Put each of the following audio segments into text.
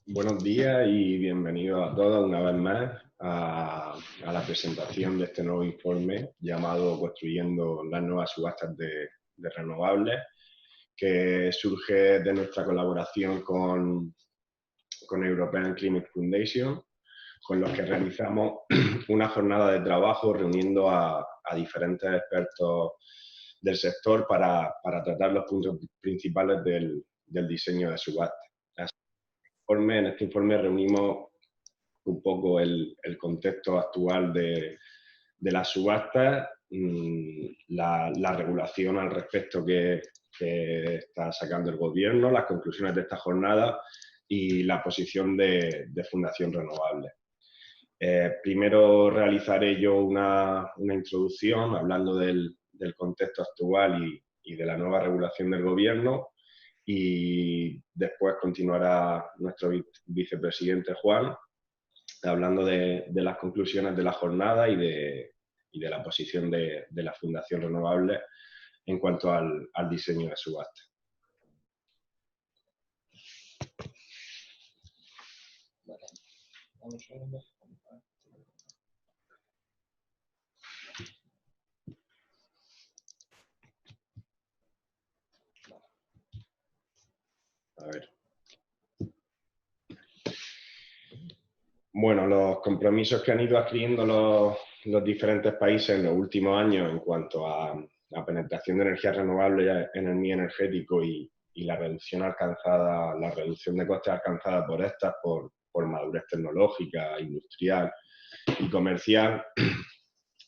Buenos días y bienvenidos a todos una vez más a la presentación de este nuevo informe llamado Construyendo las nuevas subastas de renovables, que surge de nuestra colaboración con European Climate Foundation, con los que realizamos una jornada de trabajo reuniendo a diferentes expertos del sector para tratar los puntos principales del diseño de subastas. En este informe reunimos un poco el contexto actual de las subastas, la regulación al respecto que está sacando el gobierno, las conclusiones de esta jornada y la posición de Fundación Renovable. Primero realizaré yo una introducción hablando del contexto actual y de la nueva regulación del gobierno, y después continuará nuestro vicepresidente Juan hablando de las conclusiones de la jornada y de la posición de la Fundación Renovable en cuanto al diseño de subasta. A ver. Bueno, los compromisos que han ido adquiriendo los diferentes países en los últimos años en cuanto a la penetración de energías renovables en el mix energético y la reducción alcanzada, la reducción de costes alcanzada por estas, por madurez tecnológica, industrial y comercial,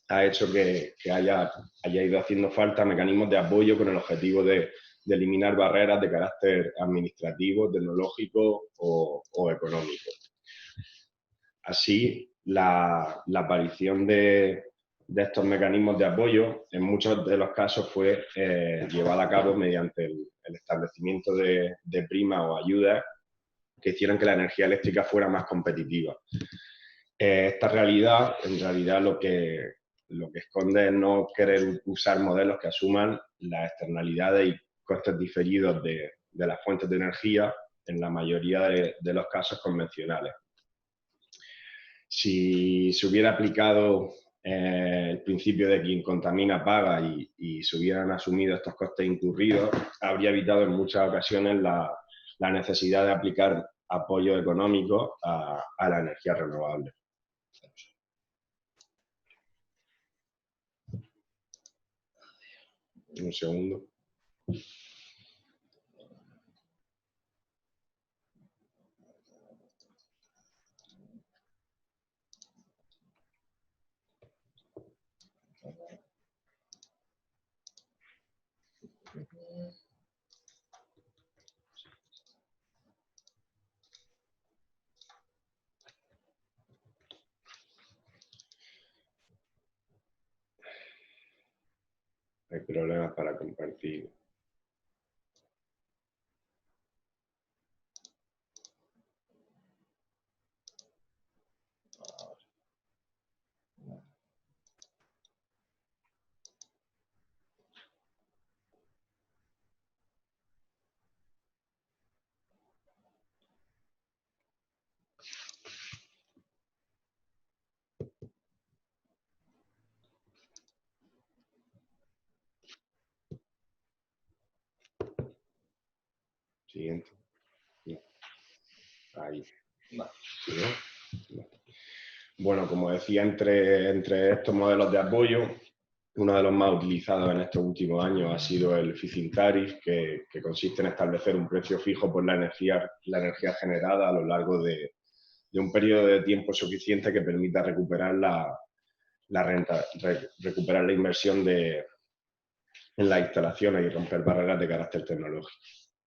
ha hecho que haya ido haciendo falta mecanismos de apoyo con el objetivo de eliminar barreras de carácter administrativo, tecnológico o económico. Así, la aparición de estos mecanismos de apoyo en muchos de los casos fue llevada a cabo mediante el establecimiento de primas o ayudas que hicieran que la energía eléctrica fuera más competitiva. Esta realidad, en realidad, lo que esconde es no querer usar modelos que asuman las externalidades y costes diferidos de las fuentes de energía en la mayoría de los casos convencionales. Si se hubiera aplicado el principio de quien contamina paga y se hubieran asumido estos costes incurridos, habría evitado en muchas ocasiones la necesidad de aplicar apoyo económico a la energía renovable. Un segundo. Hay problemas para compartir. Siguiente. Ahí. ¿Sí, no? Bueno, como decía, entre estos modelos de apoyo, uno de los más utilizados en estos últimos años ha sido el feed-in tariff, que consiste en establecer un precio fijo por la energía generada a lo largo de un periodo de tiempo suficiente que permita recuperar recuperar la inversión en las instalaciones y romper barreras de carácter tecnológico.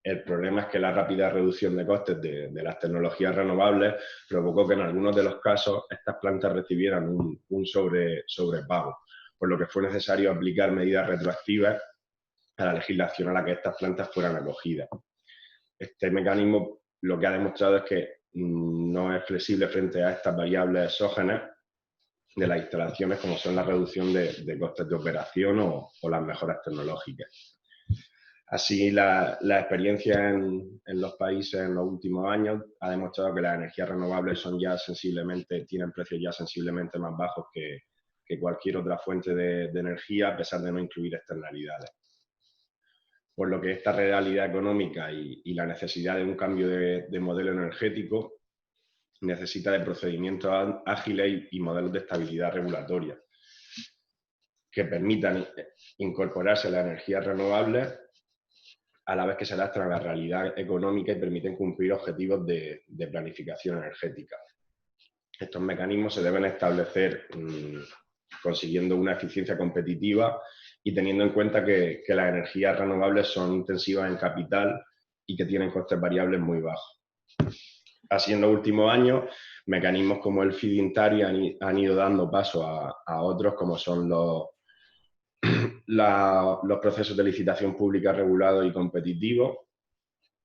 El problema es que la rápida reducción de costes de las tecnologías renovables provocó que en algunos de los casos estas plantas recibieran un sobrepago, por lo que fue necesario aplicar medidas retroactivas a la legislación a la que estas plantas fueran acogidas. Este mecanismo lo que ha demostrado es que no es flexible frente a estas variables exógenas de las instalaciones, como son la reducción de costes de operación o las mejoras tecnológicas. Así, la experiencia en los países en los últimos años ha demostrado que las energías renovables tienen precios ya sensiblemente más bajos que cualquier otra fuente de energía, a pesar de no incluir externalidades. Por lo que esta realidad económica y la necesidad de un cambio de modelo energético necesita de procedimientos ágiles y modelos de estabilidad regulatoria que permitan incorporarse a las energías renovables a la vez que se adaptan a la realidad económica y permiten cumplir objetivos de planificación energética. Estos mecanismos se deben establecer consiguiendo una eficiencia competitiva y teniendo en cuenta que las energías renovables son intensivas en capital y que tienen costes variables muy bajos. Así, en los últimos años, mecanismos como el feed-in tariff han ido dando paso a otros, como son los procesos de licitación pública regulados y competitivos,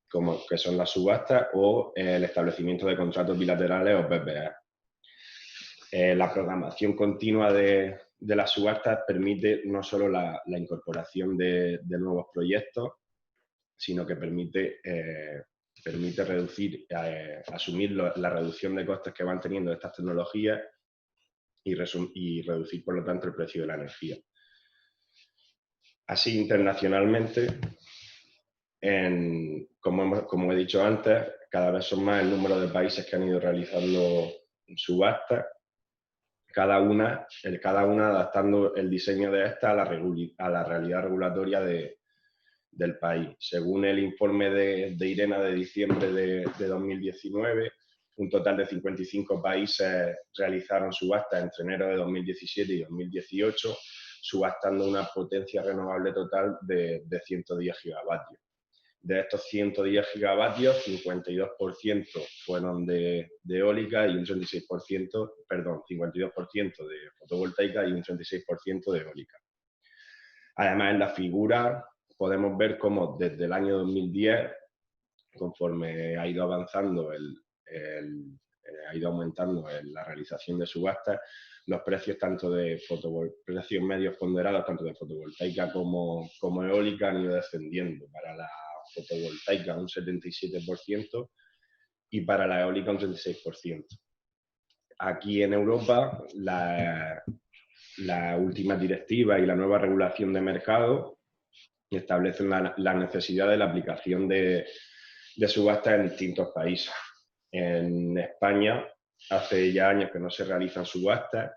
como que son las subastas, o el establecimiento de contratos bilaterales o PPA. La programación continua de las subastas permite no solo la incorporación de nuevos proyectos, sino que permite asumir la reducción de costes que van teniendo estas tecnologías y reducir, por lo tanto, el precio de la energía. Así, internacionalmente, como he dicho antes, cada vez son más el número de países que han ido realizando subastas, cada una adaptando el diseño de esta a la realidad regulatoria del país. Según el informe de IRENA de diciembre de 2019, un total de 55 países realizaron subastas entre enero de 2017 y 2018, subastando una potencia renovable total de 110 gigavatios. De estos 110 gigavatios, 52% fueron de eólica y un 36%, perdón, 52% de fotovoltaica y un 36% de eólica. Además, en la figura podemos ver cómo desde el año 2010, conforme ha ido avanzando ha ido aumentando la realización de subastas, los precios precios medios ponderados tanto de fotovoltaica como eólica han ido descendiendo. Para la fotovoltaica un 77% y para la eólica un 36%. Aquí en Europa, la última directiva y la nueva regulación de mercado establecen la necesidad de la aplicación de subastas en distintos países. En España, hace ya años que no se realizan subastas.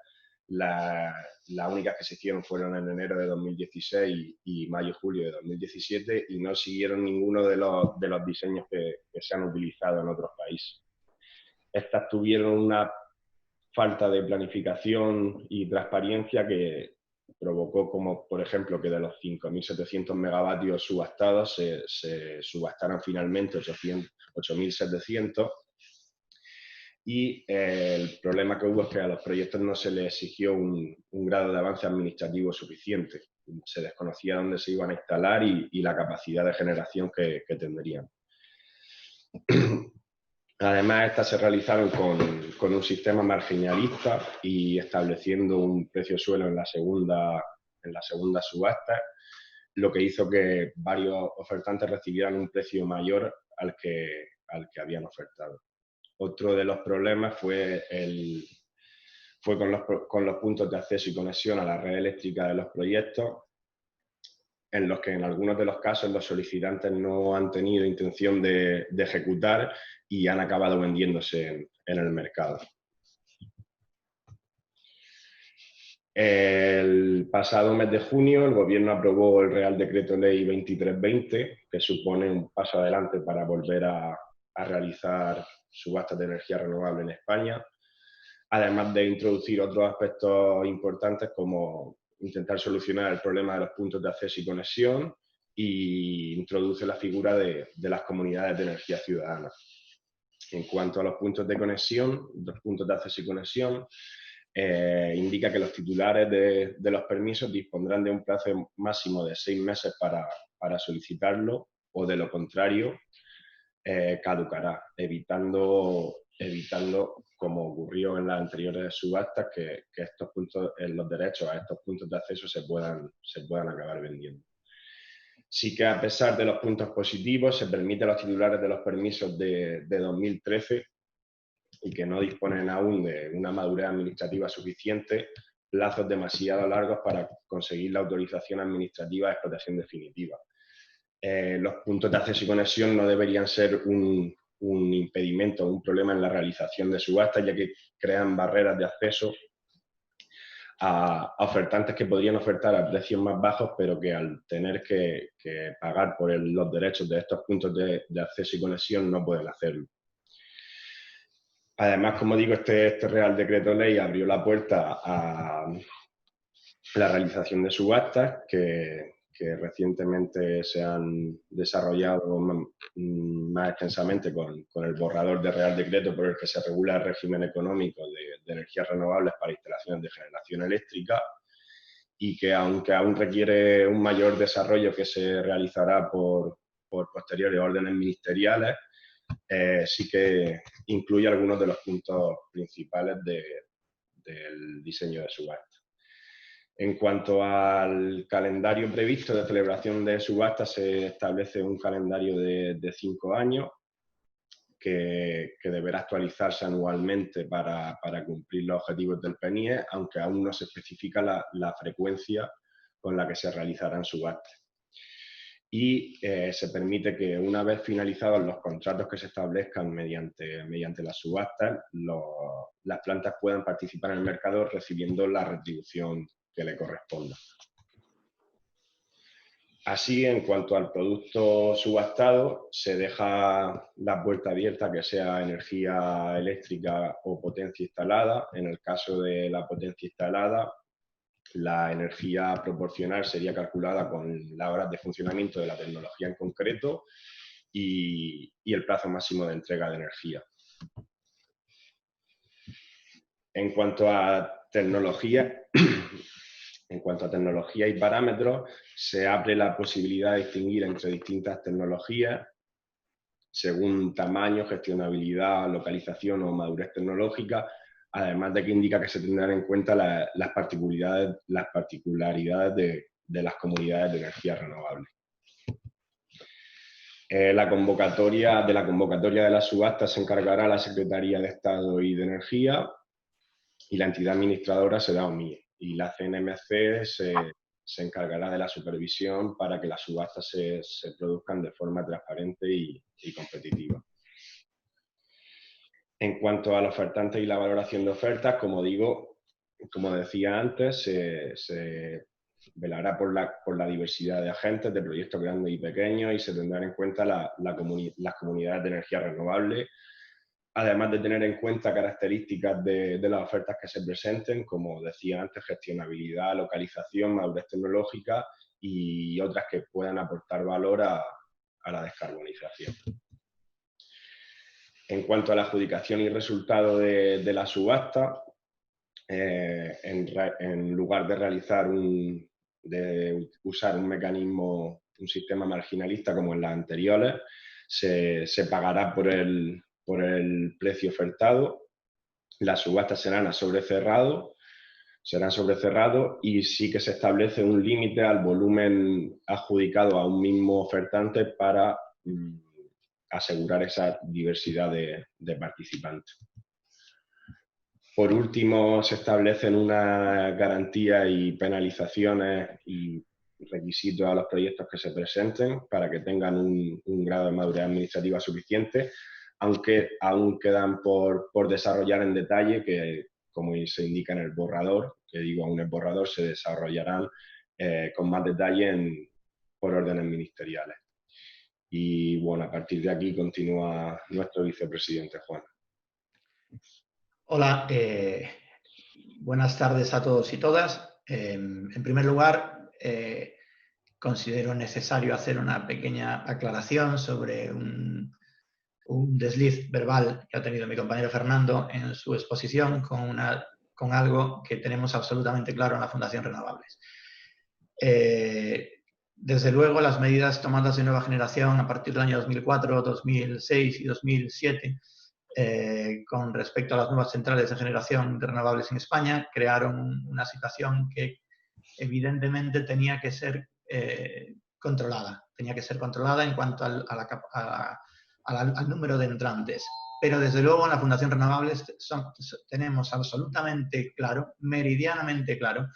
Las únicas que se hicieron fueron en enero de 2016 y mayo-julio de 2017 y no siguieron ninguno de los diseños que se han utilizado en otros países. Estas tuvieron una falta de planificación y transparencia que provocó, como por ejemplo, que de los 5.700 megavatios subastados se subastaran finalmente 8.700. Y el problema que hubo es que a los proyectos no se les exigió un grado de avance administrativo suficiente. Se desconocía dónde se iban a instalar y la capacidad de generación que tendrían. Además, estas se realizaron con un sistema marginalista y estableciendo un precio suelo en la segunda subasta, lo que hizo que varios ofertantes recibieran un precio mayor al que habían ofertado. Otro de los problemas fue con los puntos de acceso y conexión a la red eléctrica de los proyectos, en los que en algunos de los casos los solicitantes no han tenido intención de ejecutar y han acabado vendiéndose en el mercado. El pasado mes de junio, el Gobierno aprobó el Real Decreto Ley 2320, que supone un paso adelante para volver a realizar subastas de energía renovable en España, además de introducir otros aspectos importantes como intentar solucionar el problema de los puntos de acceso y conexión y introduce la figura de las comunidades de energía ciudadana. En cuanto a los puntos de conexión, los puntos de acceso y conexión, indica que los titulares de los permisos dispondrán de un plazo máximo de 6 meses para solicitarlo o, de lo contrario, caducará, evitando, como ocurrió en las anteriores subastas, que los derechos a estos puntos de acceso se puedan acabar vendiendo. Sí que a pesar de los puntos positivos, se permite a los titulares de los permisos de 2013 y que no disponen aún de una madurez administrativa suficiente, plazos demasiado largos para conseguir la autorización administrativa de explotación definitiva. Los puntos de acceso y conexión no deberían ser un impedimento o un problema en la realización de subastas, ya que crean barreras de acceso a ofertantes que podrían ofertar a precios más bajos, pero que al tener que pagar por los derechos de estos puntos de acceso y conexión no pueden hacerlo. Además, como digo, este Real Decreto Ley abrió la puerta a la realización de subastas que recientemente se han desarrollado más extensamente con el borrador de Real Decreto por el que se regula el régimen económico de energías renovables para instalaciones de generación eléctrica, y que aunque aún requiere un mayor desarrollo que se realizará por posteriores órdenes ministeriales, sí que incluye algunos de los puntos principales del diseño de subasta. En cuanto al calendario previsto de celebración de subastas, se establece un calendario de 5 años que deberá actualizarse anualmente para cumplir los objetivos del PNIE, aunque aún no se especifica la frecuencia con la que se realizarán subastas. Y se permite que una vez finalizados los contratos que se establezcan mediante las subastas, las plantas puedan participar en el mercado recibiendo la retribución que le corresponda. Así, en cuanto al producto subastado, se deja la puerta abierta a que sea energía eléctrica o potencia instalada. En el caso de la potencia instalada, la energía a proporcionar sería calculada con las horas de funcionamiento de la tecnología en concreto y el plazo máximo de entrega de energía. En cuanto a tecnología y parámetros, se abre la posibilidad de distinguir entre distintas tecnologías según tamaño, gestionabilidad, localización o madurez tecnológica, además de que indica que se tendrán en cuenta las particularidades de las comunidades de energía renovable. La convocatoria de la subasta se encargará la Secretaría de Estado y de Energía, y la entidad administradora será OMIE, y la CNMC se encargará de la supervisión para que las subastas se produzcan de forma transparente y competitiva. En cuanto al ofertante y la valoración de ofertas, como decía antes, se velará por la diversidad de agentes, de proyectos grandes y pequeños, y se tendrán en cuenta las comunidades de energía renovable, además de tener en cuenta características de las ofertas que se presenten, como decía antes, gestionabilidad, localización, madurez tecnológica y otras que puedan aportar valor a la descarbonización. En cuanto a la adjudicación y resultado de la subasta, en lugar de usar un mecanismo, un sistema marginalista como en las anteriores, se pagará por el precio ofertado. Las subastas serán sobre cerrado y sí que se establece un límite al volumen adjudicado a un mismo ofertante para asegurar esa diversidad de participantes. Por último, se establecen unas garantías y penalizaciones y requisitos a los proyectos que se presenten para que tengan un grado de madurez administrativa suficiente, aunque aún quedan por desarrollar en detalle, que como se indica en el borrador, aún el borrador, se desarrollarán con más detalle por órdenes ministeriales. Y bueno, a partir de aquí continúa nuestro vicepresidente Juan. Hola, buenas tardes a todos y todas. En primer lugar, considero necesario hacer una pequeña aclaración sobre un desliz verbal que ha tenido mi compañero Fernando en su exposición con algo que tenemos absolutamente claro en la Fundación Renovables. Desde luego, las medidas tomadas de nueva generación a partir del año 2004, 2006 y 2007 con respecto a las nuevas centrales de generación de renovables en España crearon una situación que evidentemente tenía que ser controlada. Tenía que ser controlada en cuanto al número de entrantes. Pero desde luego en la Fundación Renovables tenemos absolutamente claro, meridianamente claro,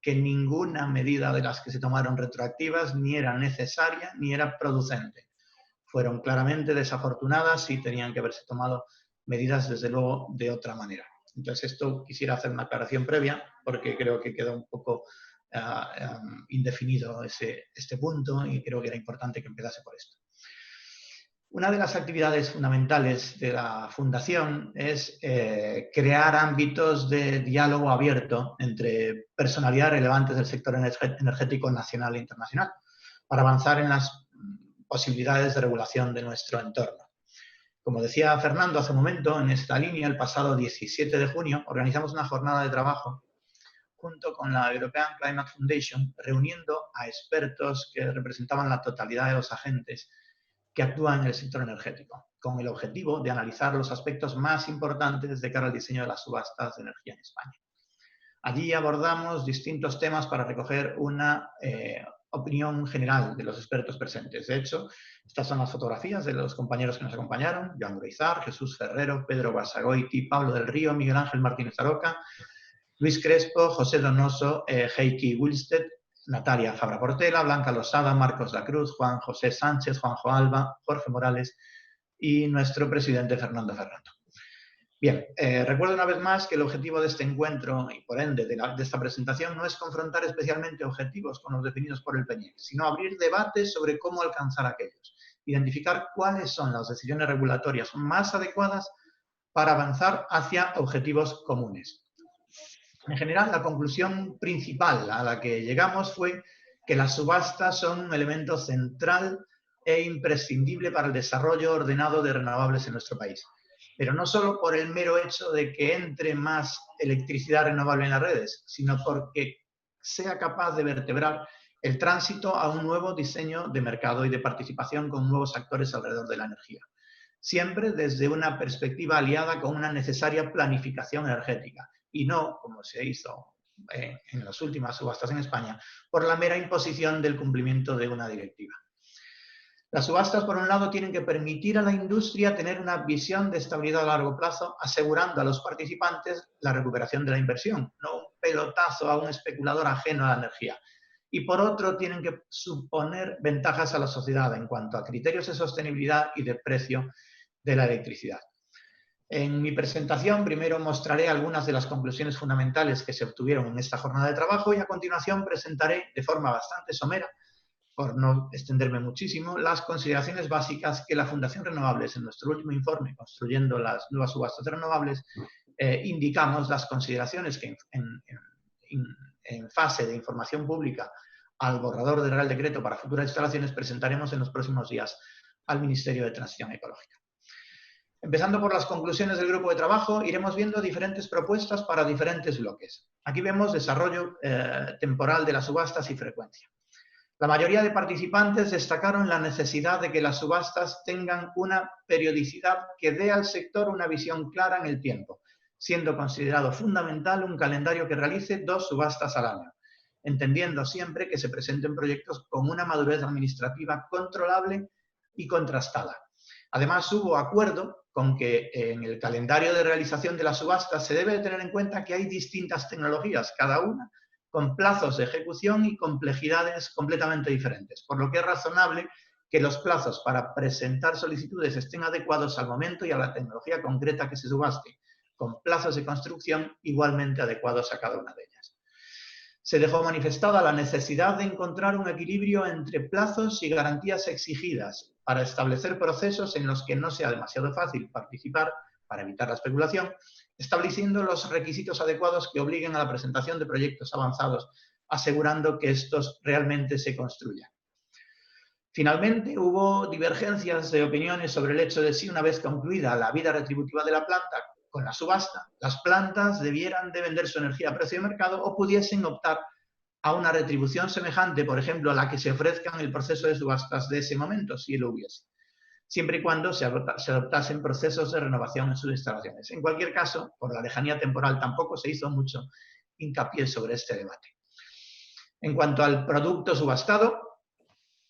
que ninguna medida de las que se tomaron retroactivas ni era necesaria ni era producente. Fueron claramente desafortunadas y tenían que haberse tomado medidas, desde luego, de otra manera. Entonces, esto quisiera hacer una aclaración previa, porque creo que queda un poco indefinido este punto y creo que era importante que empezase por esto. Una de las actividades fundamentales de la Fundación es crear ámbitos de diálogo abierto entre personalidades relevantes del sector energético nacional e internacional para avanzar en las posibilidades de regulación de nuestro entorno. Como decía Fernando hace un momento, en esta línea, el pasado 17 de junio, organizamos una jornada de trabajo junto con la European Climate Foundation, reuniendo a expertos que representaban la totalidad de los agentes que actúan en el sector energético, con el objetivo de analizar los aspectos más importantes de cara al diseño de las subastas de energía en España. Allí abordamos distintos temas para recoger una opinión general de los expertos presentes. De hecho, estas son las fotografías de los compañeros que nos acompañaron: Joan Groizar, Jesús Ferrero, Pedro Basagoiti, Pablo del Río, Miguel Ángel Martínez Aroca, Luis Crespo, José Donoso, Heiki Wilsted, Natalia Fabra Portela, Blanca Losada, Marcos La Cruz, Juan José Sánchez, Juanjo Alba, Jorge Morales y nuestro presidente Fernando Ferrando. Bien, recuerdo una vez más que el objetivo de este encuentro y por ende de esta presentación no es confrontar especialmente objetivos con los definidos por el PNIEC, sino abrir debates sobre cómo alcanzar aquellos, identificar cuáles son las decisiones regulatorias más adecuadas para avanzar hacia objetivos comunes. En general, la conclusión principal a la que llegamos fue que las subastas son un elemento central e imprescindible para el desarrollo ordenado de renovables en nuestro país. Pero no solo por el mero hecho de que entre más electricidad renovable en las redes, sino porque sea capaz de vertebrar el tránsito a un nuevo diseño de mercado y de participación con nuevos actores alrededor de la energía. Siempre desde una perspectiva aliada con una necesaria planificación energética y no, como se hizo en las últimas subastas en España, por la mera imposición del cumplimiento de una directiva. Las subastas, por un lado, tienen que permitir a la industria tener una visión de estabilidad a largo plazo, asegurando a los participantes la recuperación de la inversión, no un pelotazo a un especulador ajeno a la energía. Y por otro, tienen que suponer ventajas a la sociedad en cuanto a criterios de sostenibilidad y de precio de la electricidad. En mi presentación primero mostraré algunas de las conclusiones fundamentales que se obtuvieron en esta jornada de trabajo y a continuación presentaré de forma bastante somera, por no extenderme muchísimo, las consideraciones básicas que la Fundación Renovables, en nuestro último informe, Construyendo las nuevas subastas de renovables, indicamos las consideraciones que en fase de información pública al borrador del Real Decreto para futuras instalaciones presentaremos en los próximos días al Ministerio de Transición Ecológica. Empezando por las conclusiones del grupo de trabajo, iremos viendo diferentes propuestas para diferentes bloques. Aquí vemos desarrollo temporal de las subastas y frecuencia. La mayoría de participantes destacaron la necesidad de que las subastas tengan una periodicidad que dé al sector una visión clara en el tiempo, siendo considerado fundamental un calendario que realice 2 subastas al año, entendiendo siempre que se presenten proyectos con una madurez administrativa controlable y contrastada. Además, hubo acuerdo con que en el calendario de realización de las subastas se debe tener en cuenta que hay distintas tecnologías, cada una con plazos de ejecución y complejidades completamente diferentes, por lo que es razonable que los plazos para presentar solicitudes estén adecuados al momento y a la tecnología concreta que se subaste, con plazos de construcción igualmente adecuados a cada una de ellas. Se dejó manifestada la necesidad de encontrar un equilibrio entre plazos y garantías exigidas para establecer procesos en los que no sea demasiado fácil participar para evitar la especulación, estableciendo los requisitos adecuados que obliguen a la presentación de proyectos avanzados, asegurando que estos realmente se construyan. Finalmente, hubo divergencias de opiniones sobre el hecho de si, una vez concluida la vida retributiva de la planta con la subasta, las plantas debieran de vender su energía a precio de mercado o pudiesen optar a una retribución semejante, por ejemplo, a la que se ofrezca en el proceso de subastas de ese momento, si lo hubiese, siempre y cuando se adoptasen procesos de renovación en sus instalaciones. En cualquier caso, por la lejanía temporal tampoco se hizo mucho hincapié sobre este debate. En cuanto al producto subastado,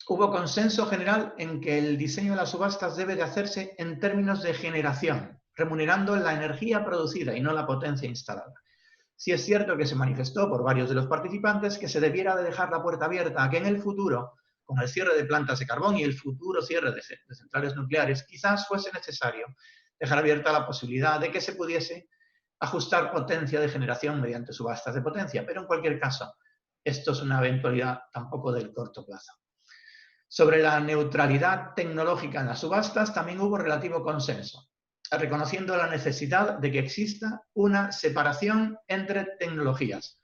Hubo consenso general en que el diseño de las subastas debe de hacerse en términos de generación, remunerando la energía producida y no la potencia instalada. Sí es cierto que se manifestó por varios de los participantes que se debiera de dejar la puerta abierta a que en el futuro, con el cierre de plantas de carbón y el futuro cierre de centrales nucleares, quizás fuese necesario dejar abierta la posibilidad de que se pudiese ajustar potencia de generación mediante subastas de potencia, pero en cualquier caso, esto es una eventualidad tampoco del corto plazo. Sobre la neutralidad tecnológica en las subastas también hubo relativo consenso, reconociendo la necesidad de que exista una separación entre tecnologías.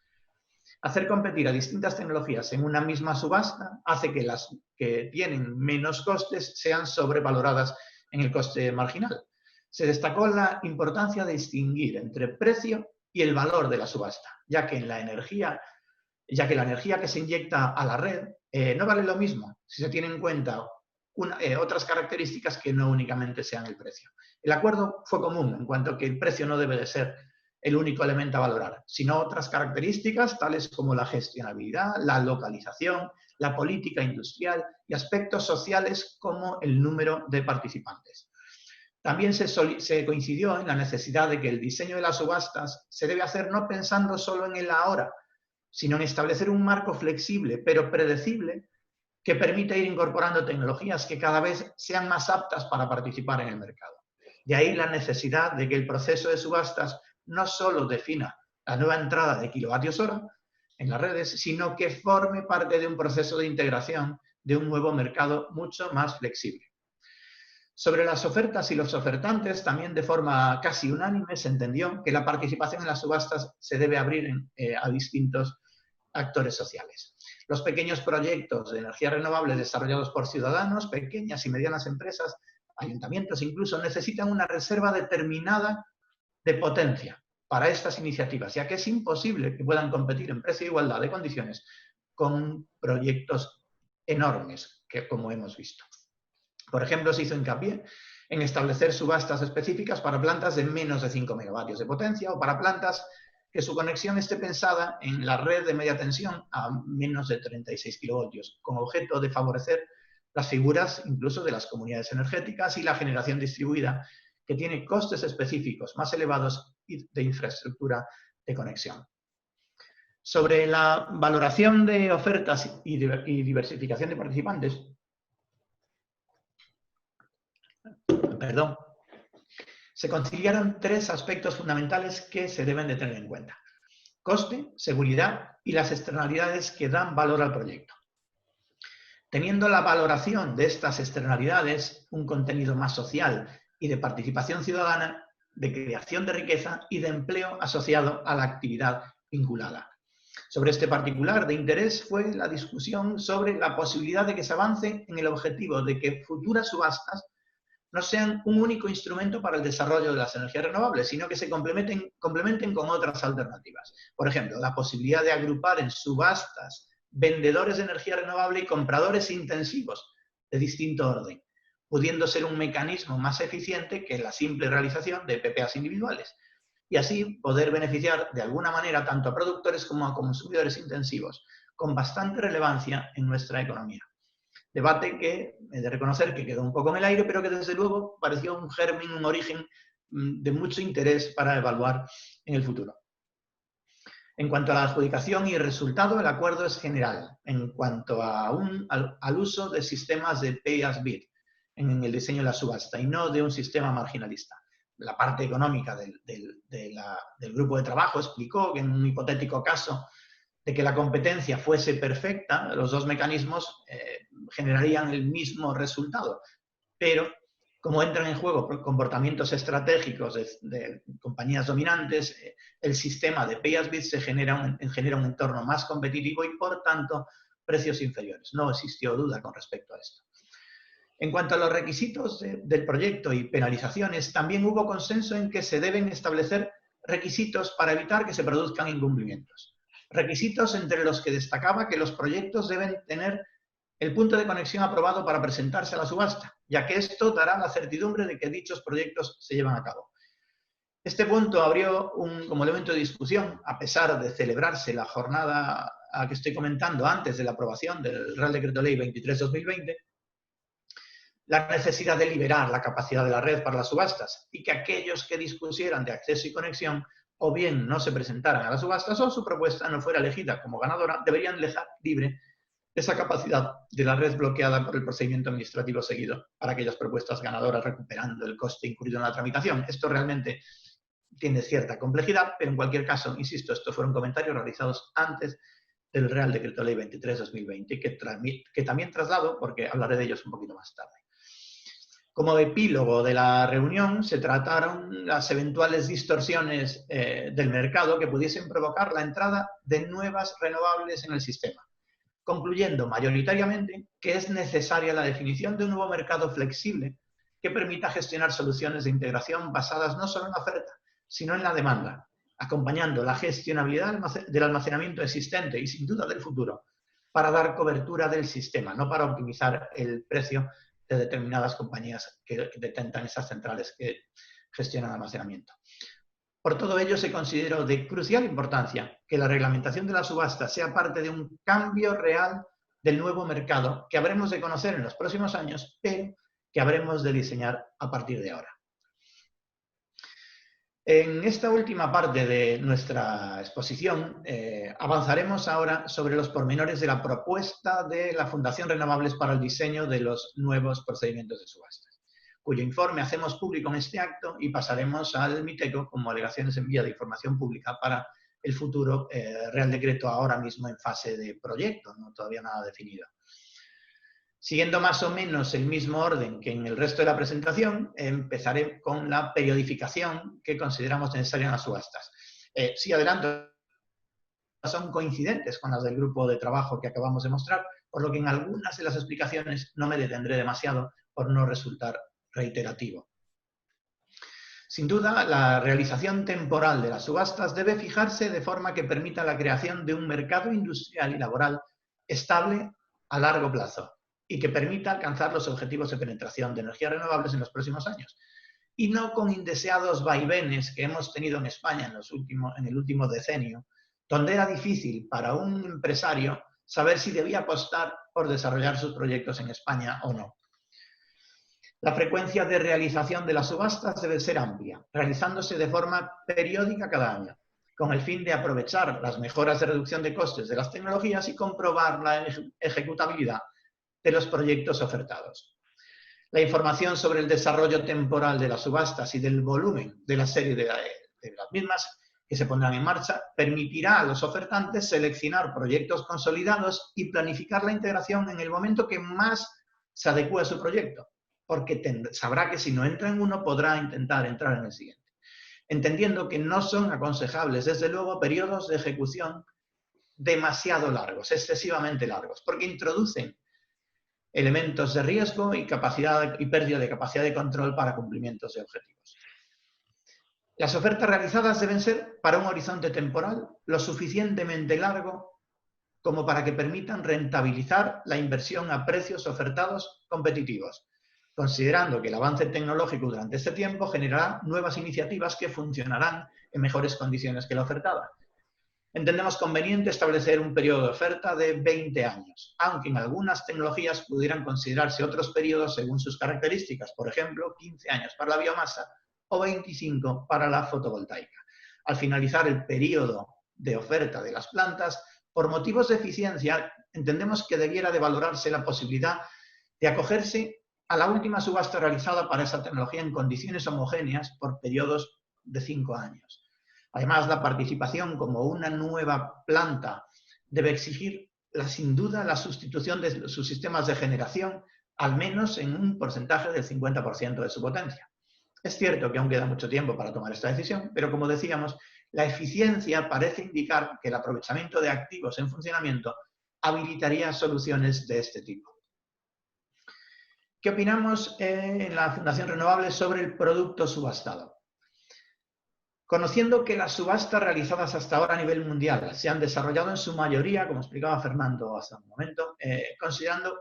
Hacer competir a distintas tecnologías en una misma subasta hace que las que tienen menos costes sean sobrevaloradas en el coste marginal. Se destacó la importancia de distinguir entre precio y el valor de la subasta, ya que la energía que se inyecta a la red no vale lo mismo si se tienen en cuenta otras características que no únicamente sean el precio. El acuerdo fue común en cuanto a que el precio no debe de ser el único elemento a valorar, sino otras características tales como la gestionabilidad, la localización, la política industrial y aspectos sociales como el número de participantes. También se coincidió en la necesidad de que el diseño de las subastas se debe hacer no pensando solo en el ahora, sino en establecer un marco flexible pero predecible que permita ir incorporando tecnologías que cada vez sean más aptas para participar en el mercado. De ahí la necesidad de que el proceso de subastas no solo defina la nueva entrada de kilovatios hora en las redes, sino que forme parte de un proceso de integración de un nuevo mercado mucho más flexible. Sobre las ofertas y los ofertantes, también de forma casi unánime se entendió que la participación en las subastas se debe abrir a distintos actores sociales. Los pequeños proyectos de energía renovable desarrollados por ciudadanos, pequeñas y medianas empresas, ayuntamientos incluso, necesitan una reserva determinada de potencia para estas iniciativas, ya que es imposible que puedan competir en precio e igualdad de condiciones con proyectos enormes, como hemos visto. Por ejemplo, se hizo hincapié en establecer subastas específicas para plantas de menos de 5 megavatios de potencia o para plantas que su conexión esté pensada en la red de media tensión a menos de 36 kilovoltios, con objeto de favorecer las figuras incluso de las comunidades energéticas y la generación distribuida, que tiene costes específicos más elevados de infraestructura de conexión. Sobre la valoración de ofertas y diversificación de participantes, se conciliaron tres aspectos fundamentales que se deben de tener en cuenta: coste, seguridad y las externalidades que dan valor al proyecto. Teniendo la valoración de estas externalidades un contenido más social y de participación ciudadana, de creación de riqueza y de empleo asociado a la actividad vinculada. Sobre este particular de interés fue la discusión sobre la posibilidad de que se avance en el objetivo de que futuras subastas no sean un único instrumento para el desarrollo de las energías renovables, sino que se complementen con otras alternativas. Por ejemplo, la posibilidad de agrupar en subastas vendedores de energía renovable y compradores intensivos de distinto orden, pudiendo ser un mecanismo más eficiente que la simple realización de PPAs individuales, y así poder beneficiar de alguna manera tanto a productores como a consumidores intensivos, con bastante relevancia en nuestra economía. Debate que he de reconocer que quedó un poco en el aire, pero que desde luego pareció un germen, un origen de mucho interés para evaluar en el futuro. En cuanto a la adjudicación y el resultado, el acuerdo es general en cuanto al uso de sistemas de pay as bid en el diseño de la subasta y no de un sistema marginalista. La parte económica del grupo de trabajo explicó que en un hipotético caso de que la competencia fuese perfecta, los dos mecanismos generarían el mismo resultado. Pero, como entran en juego comportamientos estratégicos de compañías dominantes, el sistema de pay as bid genera un entorno más competitivo y, por tanto, precios inferiores. No existió duda con respecto a esto. En cuanto a los requisitos del proyecto y penalizaciones, también hubo consenso en que se deben establecer requisitos para evitar que se produzcan incumplimientos. Requisitos entre los que destacaba que los proyectos deben tener el punto de conexión aprobado para presentarse a la subasta, ya que esto dará la certidumbre de que dichos proyectos se llevan a cabo. Este punto abrió como elemento de discusión, a pesar de celebrarse la jornada que estoy comentando antes de la aprobación del Real Decreto Ley 23/2020, la necesidad de liberar la capacidad de la red para las subastas y que aquellos que dispusieran de acceso y conexión o bien no se presentaran a las subastas o su propuesta no fuera elegida como ganadora, deberían dejar libre esa capacidad de la red bloqueada por el procedimiento administrativo seguido para aquellas propuestas ganadoras, recuperando el coste incurrido en la tramitación. Esto realmente tiene cierta complejidad, pero en cualquier caso, insisto, estos fueron comentarios realizados antes del Real Decreto Ley 23/2020, que también traslado porque hablaré de ellos un poquito más tarde. Como epílogo de la reunión, se trataron las eventuales distorsiones del mercado que pudiesen provocar la entrada de nuevas renovables en el sistema, concluyendo mayoritariamente que es necesaria la definición de un nuevo mercado flexible que permita gestionar soluciones de integración basadas no solo en la oferta, sino en la demanda, acompañando la gestionabilidad del almacenamiento existente y sin duda del futuro, para dar cobertura del sistema, no para optimizar el precio de determinadas compañías que detentan esas centrales que gestionan almacenamiento. Por todo ello, se consideró de crucial importancia que la reglamentación de la subasta sea parte de un cambio real del nuevo mercado que habremos de conocer en los próximos años, pero que habremos de diseñar a partir de ahora. En esta última parte de nuestra exposición avanzaremos ahora sobre los pormenores de la propuesta de la Fundación Renovables para el diseño de los nuevos procedimientos de subastas, cuyo informe hacemos público en este acto y pasaremos al MITECO como alegaciones en vía de información pública para el futuro Real Decreto, ahora mismo en fase de proyecto, no todavía nada definido. Siguiendo más o menos el mismo orden que en el resto de la presentación, empezaré con la periodificación que consideramos necesaria en las subastas. Sí, adelanto, son coincidentes con las del grupo de trabajo que acabamos de mostrar, por lo que en algunas de las explicaciones no me detendré demasiado por no resultar reiterativo. Sin duda, la realización temporal de las subastas debe fijarse de forma que permita la creación de un mercado industrial y laboral estable a largo plazo y que permita alcanzar los objetivos de penetración de energías renovables en los próximos años, y no con indeseados vaivenes que hemos tenido en España en el último decenio, donde era difícil para un empresario saber si debía apostar por desarrollar sus proyectos en España o no. La frecuencia de realización de las subastas debe ser amplia, realizándose de forma periódica cada año, con el fin de aprovechar las mejoras de reducción de costes de las tecnologías y comprobar la ejecutabilidad de los proyectos ofertados. La información sobre el desarrollo temporal de las subastas y del volumen de la serie de las mismas que se pondrán en marcha permitirá a los ofertantes seleccionar proyectos consolidados y planificar la integración en el momento que más se adecue a su proyecto, porque sabrá que si no entra en uno podrá intentar entrar en el siguiente, entendiendo que no son aconsejables, desde luego, periodos de ejecución demasiado largos, excesivamente largos, porque introducen elementos de riesgo y pérdida de capacidad de control para cumplimientos de objetivos. Las ofertas realizadas deben ser para un horizonte temporal lo suficientemente largo como para que permitan rentabilizar la inversión a precios ofertados competitivos, considerando que el avance tecnológico durante este tiempo generará nuevas iniciativas que funcionarán en mejores condiciones que la ofertada. Entendemos conveniente establecer un periodo de oferta de 20 años, aunque en algunas tecnologías pudieran considerarse otros periodos según sus características, por ejemplo, 15 años para la biomasa o 25 para la fotovoltaica. Al finalizar el periodo de oferta de las plantas, por motivos de eficiencia, entendemos que debiera de valorarse la posibilidad de acogerse a la última subasta realizada para esa tecnología en condiciones homogéneas por periodos de 5 años. Además, la participación como una nueva planta debe exigir, sin duda, la sustitución de sus sistemas de generación, al menos en un porcentaje del 50% de su potencia. Es cierto que aún queda mucho tiempo para tomar esta decisión, pero como decíamos, la eficiencia parece indicar que el aprovechamiento de activos en funcionamiento habilitaría soluciones de este tipo. ¿Qué opinamos en la Fundación Renovables sobre el producto subastado? Conociendo que las subastas realizadas hasta ahora a nivel mundial se han desarrollado en su mayoría, como explicaba Fernando hace un momento, considerando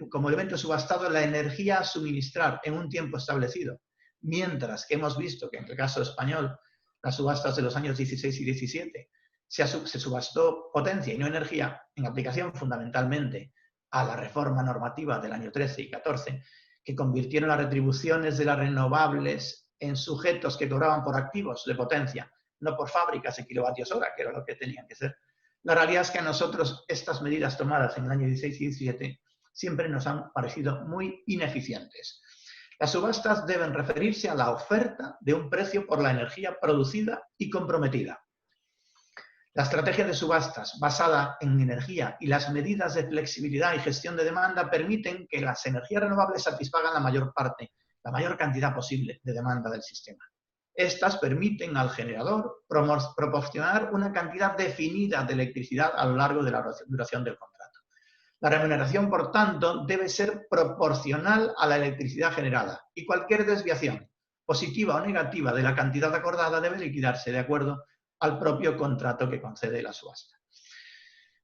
como elemento subastado la energía a suministrar en un tiempo establecido, mientras que hemos visto que en el caso español las subastas de los años 16 y 17 se subastó potencia y no energía en aplicación fundamentalmente a la reforma normativa del año 13 y 14, que convirtieron las retribuciones de las renovables en sujetos que cobraban por activos de potencia, no por fábricas de kilovatios hora, que era lo que tenían que ser. La realidad es que a nosotros estas medidas tomadas en el año 16 y 17 siempre nos han parecido muy ineficientes. Las subastas deben referirse a la oferta de un precio por la energía producida y comprometida. La estrategia de subastas basada en energía y las medidas de flexibilidad y gestión de demanda permiten que las energías renovables satisfagan la mayor cantidad posible de demanda del sistema. Estas permiten al generador proporcionar una cantidad definida de electricidad a lo largo de la duración del contrato. La remuneración, por tanto, debe ser proporcional a la electricidad generada y cualquier desviación, positiva o negativa, de la cantidad acordada debe liquidarse de acuerdo al propio contrato que concede la subasta.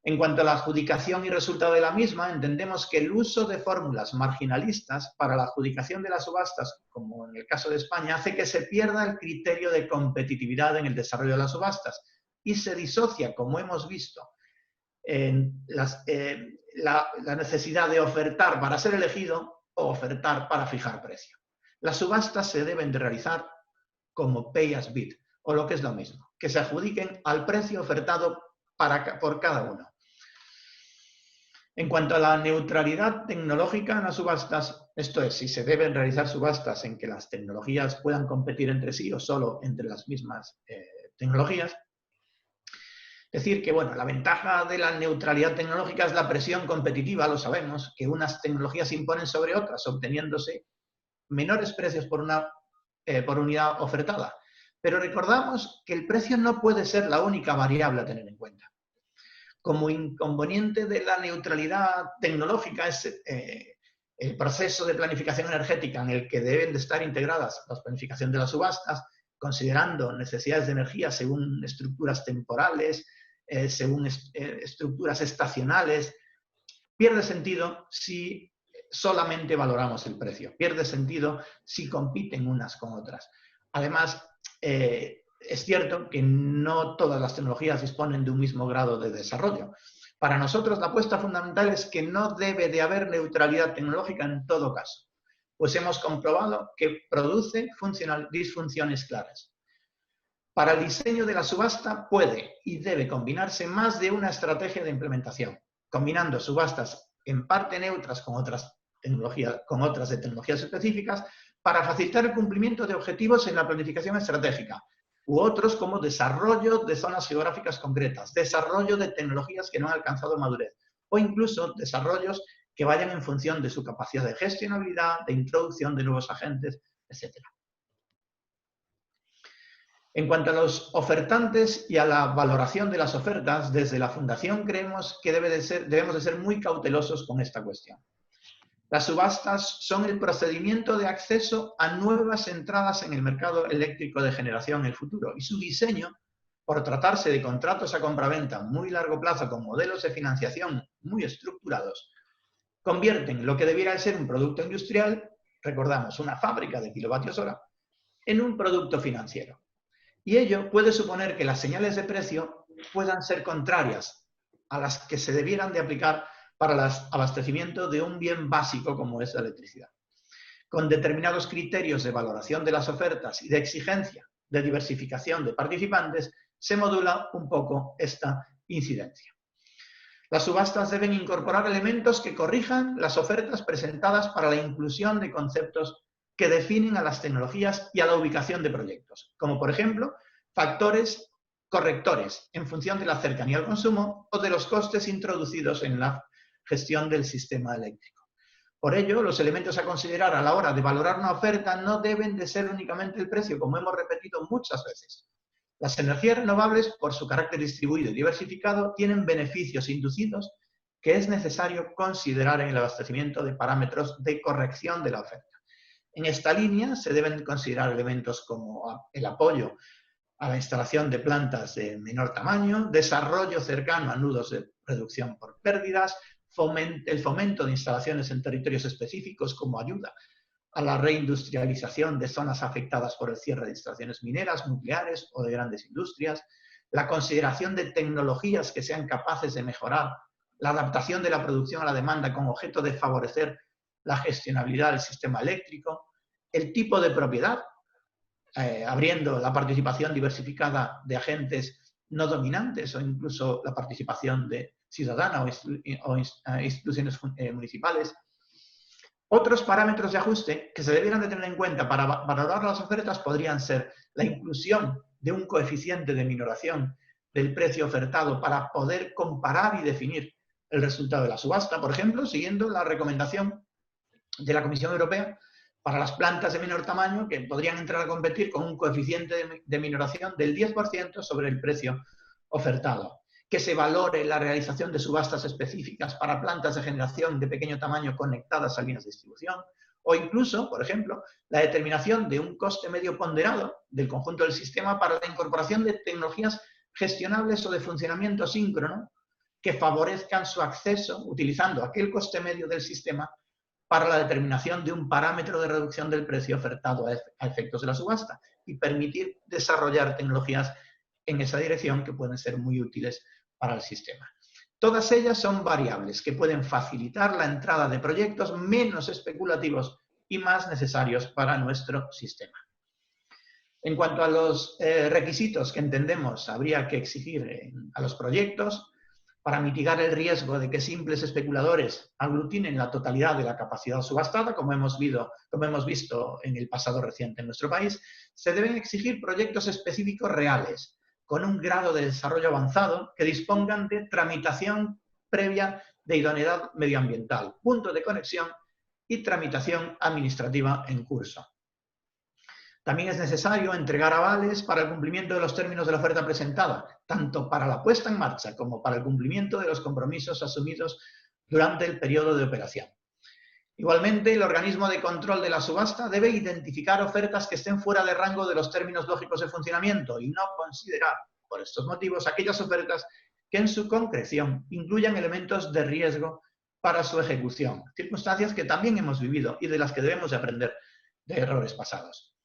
En cuanto a la adjudicación y resultado de la misma, entendemos que el uso de fórmulas marginalistas para la adjudicación de las subastas, como en el caso de España, hace que se pierda el criterio de competitividad en el desarrollo de las subastas y se disocia, como hemos visto, la necesidad de ofertar para ser elegido o ofertar para fijar precio. Las subastas se deben de realizar como pay as bid, o lo que es lo mismo, que se adjudiquen al precio ofertado por cada uno. En cuanto a la neutralidad tecnológica en las subastas, esto es, si se deben realizar subastas en que las tecnologías puedan competir entre sí o solo entre las mismas tecnologías, decir que, bueno, la ventaja de la neutralidad tecnológica es la presión competitiva, lo sabemos, que unas tecnologías imponen sobre otras, obteniéndose menores precios por unidad ofertada. Pero recordamos que el precio no puede ser la única variable a tener en cuenta. Como inconveniente de la neutralidad tecnológica es el proceso de planificación energética en el que deben de estar integradas la planificación de las subastas, considerando necesidades de energía según estructuras temporales, según estructuras estacionales, pierde sentido si solamente valoramos el precio, pierde sentido si compiten unas con otras. Además, es cierto que no todas las tecnologías disponen de un mismo grado de desarrollo. Para nosotros la apuesta fundamental es que no debe de haber neutralidad tecnológica en todo caso, pues hemos comprobado que produce disfunciones claras. Para el diseño de la subasta puede y debe combinarse más de una estrategia de implementación, combinando subastas en parte neutras con otras de tecnologías específicas para facilitar el cumplimiento de objetivos en la planificación estratégica, u otros como desarrollo de zonas geográficas concretas, desarrollo de tecnologías que no han alcanzado madurez, o incluso desarrollos que vayan en función de su capacidad de gestionabilidad, de introducción de nuevos agentes, etc. En cuanto a los ofertantes y a la valoración de las ofertas, desde la Fundación creemos que debemos de ser muy cautelosos con esta cuestión. Las subastas son el procedimiento de acceso a nuevas entradas en el mercado eléctrico de generación en el futuro y su diseño, por tratarse de contratos a compraventa muy largo plazo con modelos de financiación muy estructurados, convierten lo que debiera ser un producto industrial, recordamos, una fábrica de kilovatios hora, en un producto financiero. Y ello puede suponer que las señales de precio puedan ser contrarias a las que se debieran de aplicar para el abastecimiento de un bien básico como es la electricidad. Con determinados criterios de valoración de las ofertas y de exigencia de diversificación de participantes, se modula un poco esta incidencia. Las subastas deben incorporar elementos que corrijan las ofertas presentadas para la inclusión de conceptos que definen a las tecnologías y a la ubicación de proyectos, como por ejemplo, factores correctores en función de la cercanía al consumo o de los costes introducidos en la gestión del sistema eléctrico. Por ello, los elementos a considerar a la hora de valorar una oferta no deben de ser únicamente el precio, como hemos repetido muchas veces. Las energías renovables, por su carácter distribuido y diversificado, tienen beneficios inducidos que es necesario considerar en el abastecimiento de parámetros de corrección de la oferta. En esta línea se deben considerar elementos como el apoyo a la instalación de plantas de menor tamaño, desarrollo cercano a nudos de reducción por pérdidas, el fomento de instalaciones en territorios específicos como ayuda a la reindustrialización de zonas afectadas por el cierre de instalaciones mineras, nucleares o de grandes industrias, la consideración de tecnologías que sean capaces de mejorar la adaptación de la producción a la demanda con objeto de favorecer la gestionabilidad del sistema eléctrico, el tipo de propiedad, abriendo la participación diversificada de agentes no dominantes o incluso la participación de ciudadana o instituciones municipales. Otros parámetros de ajuste que se debieran de tener en cuenta para valorar las ofertas podrían ser la inclusión de un coeficiente de minoración del precio ofertado para poder comparar y definir el resultado de la subasta, por ejemplo, siguiendo la recomendación de la Comisión Europea para las plantas de menor tamaño que podrían entrar a competir con un coeficiente de minoración del 10% sobre el precio ofertado. Que se valore la realización de subastas específicas para plantas de generación de pequeño tamaño conectadas a líneas de distribución, o incluso, por ejemplo, la determinación de un coste medio ponderado del conjunto del sistema para la incorporación de tecnologías gestionables o de funcionamiento síncrono que favorezcan su acceso utilizando aquel coste medio del sistema para la determinación de un parámetro de reducción del precio ofertado a efectos de la subasta y permitir desarrollar tecnologías en esa dirección que pueden ser muy útiles para el sistema. Todas ellas son variables que pueden facilitar la entrada de proyectos menos especulativos y más necesarios para nuestro sistema. En cuanto a los requisitos que entendemos habría que exigir a los proyectos, para mitigar el riesgo de que simples especuladores aglutinen la totalidad de la capacidad subastada, como hemos visto en el pasado reciente en nuestro país, se deben exigir proyectos específicos reales, con un grado de desarrollo avanzado que dispongan de tramitación previa de idoneidad medioambiental, punto de conexión y tramitación administrativa en curso. También es necesario entregar avales para el cumplimiento de los términos de la oferta presentada, tanto para la puesta en marcha como para el cumplimiento de los compromisos asumidos durante el periodo de operación. Igualmente, el organismo de control de la subasta debe identificar ofertas que estén fuera de rango de los términos lógicos de funcionamiento y no considerar, por estos motivos, aquellas ofertas que en su concreción incluyan elementos de riesgo para su ejecución, circunstancias que también hemos vivido y de las que debemos de aprender de errores pasados.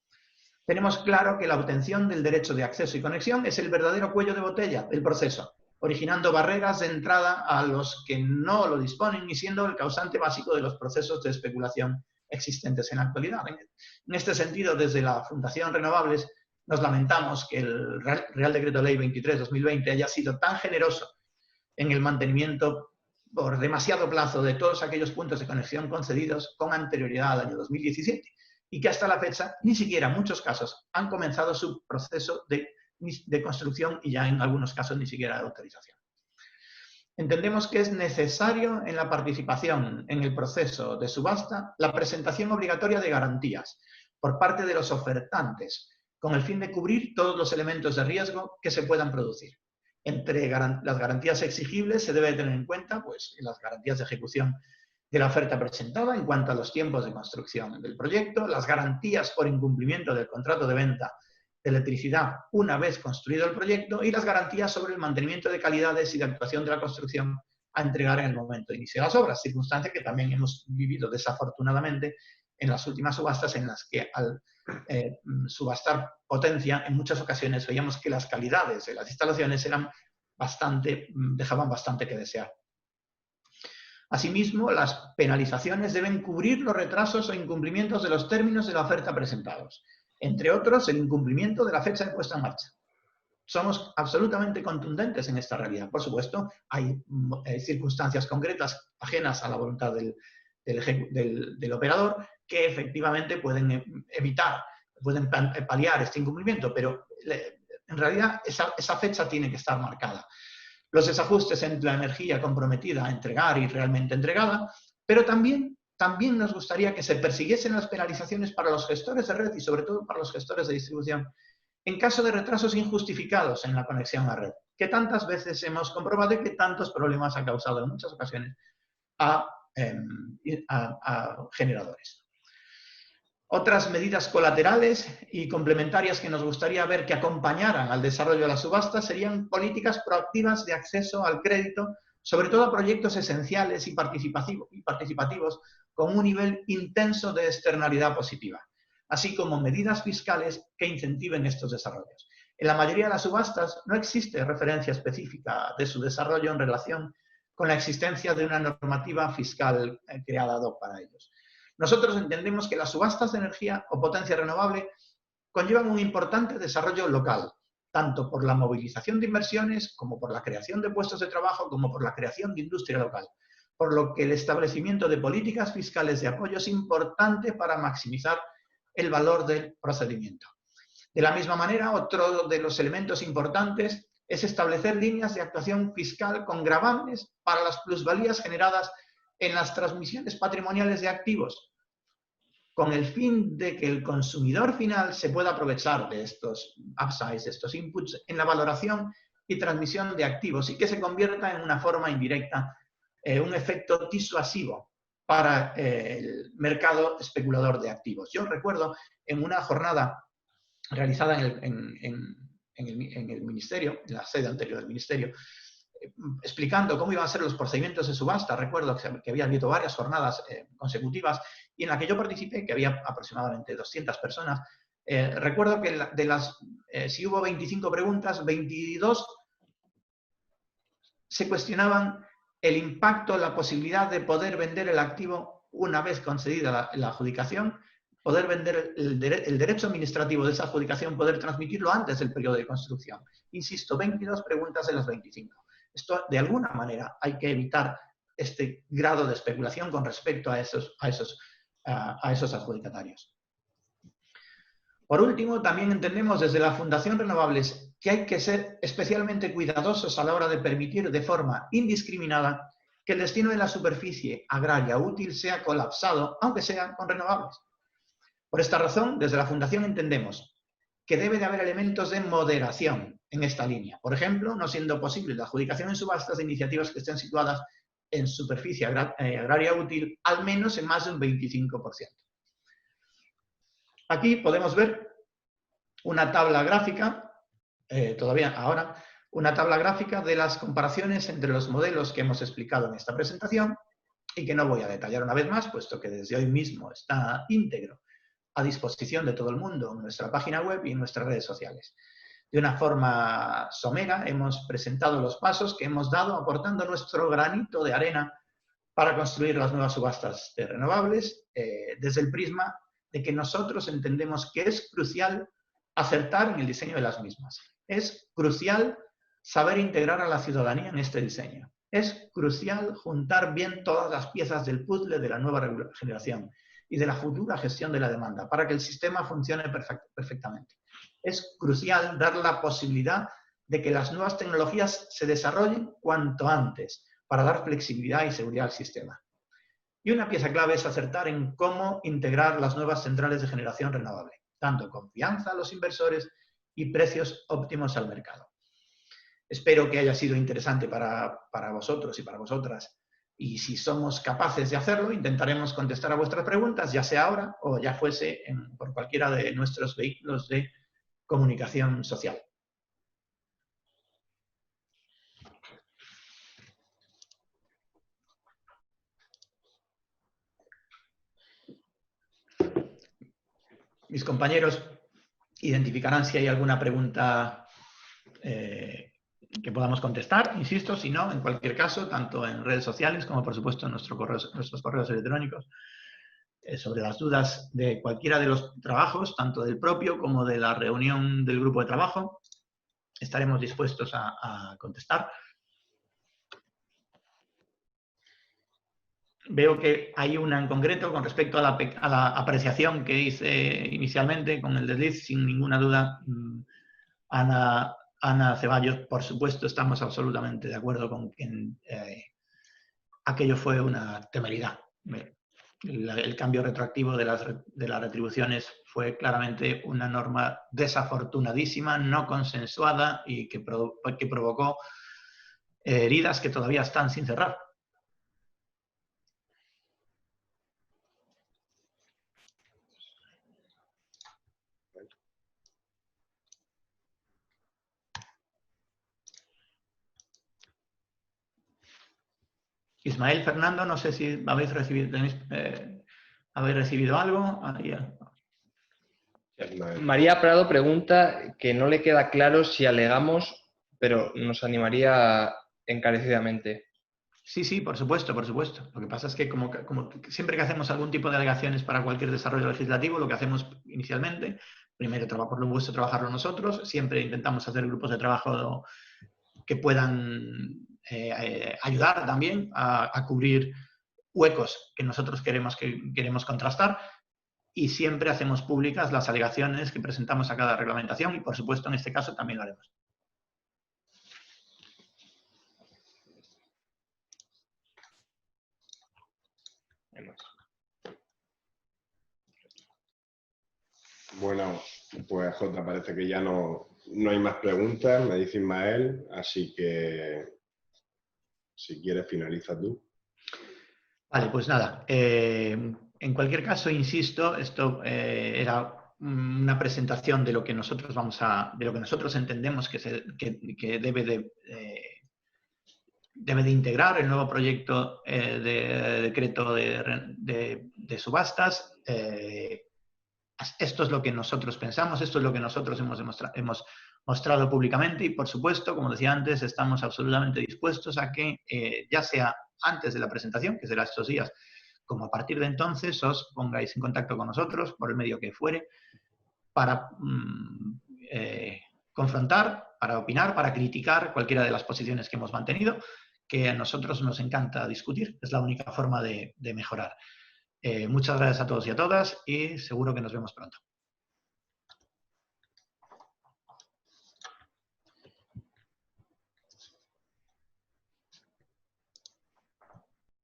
Tenemos claro que la obtención del derecho de acceso y conexión es el verdadero cuello de botella del proceso, originando barreras de entrada a los que no lo disponen y siendo el causante básico de los procesos de especulación existentes en la actualidad. En este sentido, desde la Fundación Renovables, nos lamentamos que el Real Decreto Ley 23/2020 haya sido tan generoso en el mantenimiento por demasiado plazo de todos aquellos puntos de conexión concedidos con anterioridad al año 2017 y que hasta la fecha ni siquiera en muchos casos han comenzado su proceso de construcción y ya en algunos casos ni siquiera de autorización. Entendemos que es necesario en la participación en el proceso de subasta la presentación obligatoria de garantías por parte de los ofertantes con el fin de cubrir todos los elementos de riesgo que se puedan producir. Entre las garantías exigibles se debe tener en cuenta pues, las garantías de ejecución de la oferta presentada en cuanto a los tiempos de construcción del proyecto, las garantías por incumplimiento del contrato de venta de electricidad una vez construido el proyecto y las garantías sobre el mantenimiento de calidades y de actuación de la construcción a entregar en el momento de inicio de las obras, circunstancia que también hemos vivido desafortunadamente en las últimas subastas en las que al subastar potencia en muchas ocasiones veíamos que las calidades de las instalaciones dejaban bastante que desear. Asimismo, las penalizaciones deben cubrir los retrasos o incumplimientos de los términos de la oferta presentados, entre otros el incumplimiento de la fecha de puesta en marcha. Somos absolutamente contundentes en esta realidad. Por supuesto, hay circunstancias concretas ajenas a la voluntad del operador que efectivamente pueden paliar este incumplimiento, pero en realidad esa fecha tiene que estar marcada. Los desajustes entre la energía comprometida a entregar y realmente entregada, pero también nos gustaría que se persiguiesen las penalizaciones para los gestores de red y sobre todo para los gestores de distribución en caso de retrasos injustificados en la conexión a red, que tantas veces hemos comprobado y que tantos problemas ha causado en muchas ocasiones a generadores. Otras medidas colaterales y complementarias que nos gustaría ver que acompañaran al desarrollo de la subasta serían políticas proactivas de acceso al crédito, sobre todo a proyectos esenciales y participativos con un nivel intenso de externalidad positiva. así como medidas fiscales que incentiven estos desarrollos. En la mayoría de las subastas no existe referencia específica de su desarrollo en relación con la existencia de una normativa fiscal creada ad hoc para ellos. Nosotros entendemos que las subastas de energía o potencia renovable conllevan un importante desarrollo local, tanto por la movilización de inversiones, como por la creación de puestos de trabajo, como por la creación de industria local, por lo que el establecimiento de políticas fiscales de apoyo es importante para maximizar el valor del procedimiento. De la misma manera, otro de los elementos importantes es establecer líneas de actuación fiscal con gravámenes para las plusvalías generadas en las transmisiones patrimoniales de activos, con el fin de que el consumidor final se pueda aprovechar de estos upsides, de estos inputs, en la valoración y transmisión de activos y que se convierta en una forma indirecta, un efecto disuasivo para el mercado especulador de activos. Yo recuerdo en una jornada realizada en el Ministerio, en la sede anterior del Ministerio, explicando cómo iban a ser los procedimientos de subasta. Recuerdo que había habido varias jornadas consecutivas y en la que yo participé, que había aproximadamente 200 personas. Recuerdo que si hubo 25 preguntas, 22 se cuestionaban el impacto, la posibilidad de poder vender el activo una vez concedida la adjudicación, poder vender el derecho administrativo de esa adjudicación, poder transmitirlo antes del periodo de construcción. Insisto, 22 preguntas de las 25. Esto, de alguna manera, hay que evitar este grado de especulación con respecto a esos adjudicatarios. Por último, también entendemos desde la Fundación Renovables que hay que ser especialmente cuidadosos a la hora de permitir de forma indiscriminada que el destino de la superficie agraria útil sea colapsado, aunque sea con renovables. Por esta razón, desde la Fundación entendemos que debe de haber elementos de moderación en esta línea. Por ejemplo, no siendo posible la adjudicación en subastas de iniciativas que estén situadas en superficie agraria útil, al menos en más de un 25%. Aquí podemos ver una tabla gráfica, una tabla gráfica de las comparaciones entre los modelos que hemos explicado en esta presentación y que no voy a detallar una vez más, puesto que desde hoy mismo está íntegro a disposición de todo el mundo en nuestra página web y en nuestras redes sociales. De una forma somera hemos presentado los pasos que hemos dado aportando nuestro granito de arena para construir las nuevas subastas de renovables desde el prisma de que nosotros entendemos que es crucial acertar en el diseño de las mismas. Es crucial saber integrar a la ciudadanía en este diseño. Es crucial juntar bien todas las piezas del puzzle de la nueva generación y de la futura gestión de la demanda para que el sistema funcione perfectamente. Es crucial dar la posibilidad de que las nuevas tecnologías se desarrollen cuanto antes para dar flexibilidad y seguridad al sistema. Y una pieza clave es acertar en cómo integrar las nuevas centrales de generación renovable, dando confianza a los inversores y precios óptimos al mercado. Espero que haya sido interesante para vosotros y para vosotras. Y si somos capaces de hacerlo, intentaremos contestar a vuestras preguntas, ya sea ahora o ya fuese por cualquiera de nuestros vehículos de comunicación social. Mis compañeros identificarán si hay alguna pregunta que podamos contestar. Insisto, si no, en cualquier caso, tanto en redes sociales como, por supuesto, en nuestros correos electrónicos, sobre las dudas de cualquiera de los trabajos, tanto del propio como de la reunión del grupo de trabajo, estaremos dispuestos a contestar. Veo que hay una en concreto con respecto a la apreciación que hice inicialmente con el desliz, sin ninguna duda. Ana Ceballos, por supuesto, estamos absolutamente de acuerdo con que aquello fue una temeridad. El cambio retroactivo de las retribuciones fue claramente una norma desafortunadísima, no consensuada y que provocó heridas que todavía están sin cerrar. Ismael, Fernando, no sé si habéis recibido algo. María Prado pregunta que no le queda claro si alegamos, pero nos animaría encarecidamente. Sí, por supuesto, por supuesto. Lo que pasa es que como siempre que hacemos algún tipo de alegaciones para cualquier desarrollo legislativo, lo que hacemos inicialmente, primero por lo vuestro trabajarlo nosotros, siempre intentamos hacer grupos de trabajo que puedan ayudar también a cubrir huecos que nosotros queremos contrastar, y siempre hacemos públicas las alegaciones que presentamos a cada reglamentación y, por supuesto, en este caso también lo haremos. Bueno, pues Jota, parece que ya no hay más preguntas, me dice Ismael, así que si quieres finaliza tú. Vale, pues nada. En cualquier caso, insisto, esto era una presentación de lo que nosotros de lo que nosotros entendemos que debe de integrar el nuevo proyecto de decreto de subastas. Esto es lo que nosotros pensamos, esto es lo que nosotros hemos mostrado públicamente y, por supuesto, como decía antes, estamos absolutamente dispuestos a que, ya sea antes de la presentación, que será estos días, como a partir de entonces, os pongáis en contacto con nosotros por el medio que fuere para confrontar, para opinar, para criticar cualquiera de las posiciones que hemos mantenido, que a nosotros nos encanta discutir, es la única forma de mejorar. Muchas gracias a todos y a todas y seguro que nos vemos pronto.